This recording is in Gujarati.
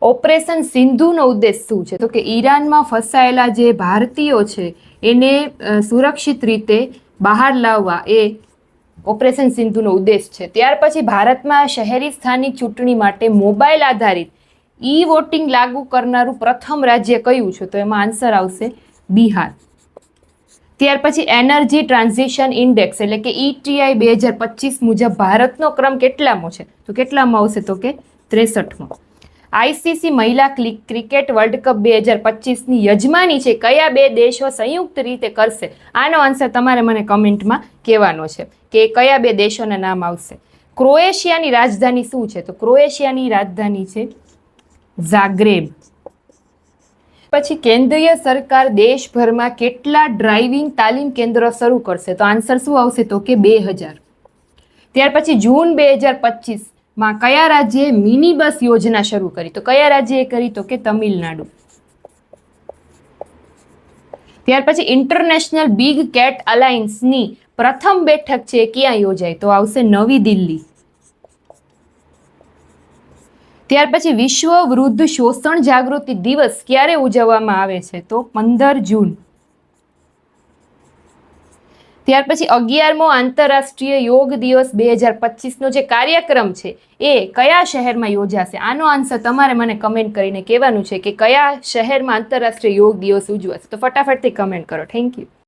ઓપરેશન સિંધુનો ઉદ્દેશ શું છે? તો કે ઈરાનમાં ફસાયેલા જે ભારતીયો છે એને સુરક્ષિત રીતે બહાર લાવવા એ ઓપરેશન સિંધુનો ઉદ્દેશ છે. ત્યાર પછી ભારતમાં શહેરી સ્થાનિક ચૂંટણી માટે મોબાઈલ આધારિત ઈ વોટિંગ લાગુ કરનારું પ્રથમ રાજ્ય કયું છે? તો એમાં આન્સર આવશે બિહાર. ત્યાર પછી એનર્જી ટ્રાન્ઝિશન ઇન્ડેક્સ એટલે કે ETI 2025 મુજબ ભારતનો ક્રમ કેટલામો છે? તો કેટલામાં આવશે? તો કે 63મો. ICC મહિલા ક્રિકેટ વર્લ્ડ કપ 2025ની યજમાની છે કયા બે દેશો સંયુક્ત રીતે કરશે? આનો આન્સર તમારે મને કમેન્ટમાં કહેવાનો છે કે કયા બે દેશોના નામ આવશે. ક્રોએશિયાની રાજધાની શું છે? તો ક્રોએશિયાની રાજધાની છે ઝાગ્રેબ. પછી કેન્દ્રીય સરકાર દેશભરમાં કેટલા ડ્રાઇવિંગ તાલીમ કેન્દ્રો શરૂ કરશે? તો આન્સર શું આવશે? તો કે 2000. ત્યાર પછી જૂન 2025માં કયા રાજ્યે મિની બસ યોજના શરૂ કરી? તો કયા રાજ્યએ કરી? તો કે તમિલનાડુ. ત્યાર પછી ઇન્ટરનેશનલ બિગ કેટ અલાયન્સની પ્રથમ બેઠક છે ક્યાં યોજાઈ? તો આવશે નવી દિલ્હી. ત્યાર પછી વિશ્વ વૃદ્ધ શોષણ જાગૃતિ દિવસ ક્યારે ઉજવવામાં આવે છે? તો 15 જૂન. ત્યાર પછી 11મો આંતરરાષ્ટ્રીય યોગ દિવસ 2025નો જે કાર્યક્રમ છે એ કયા શહેરમાં યોજાશે? આનો આન્સર તમારે મને કમેન્ટ કરીને કહેવાનું છે કે કયા શહેરમાં આંતરરાષ્ટ્રીય યોગ દિવસ ઉજવાશે. તો ફટાફટથી કમેન્ટ કરો. Thank you.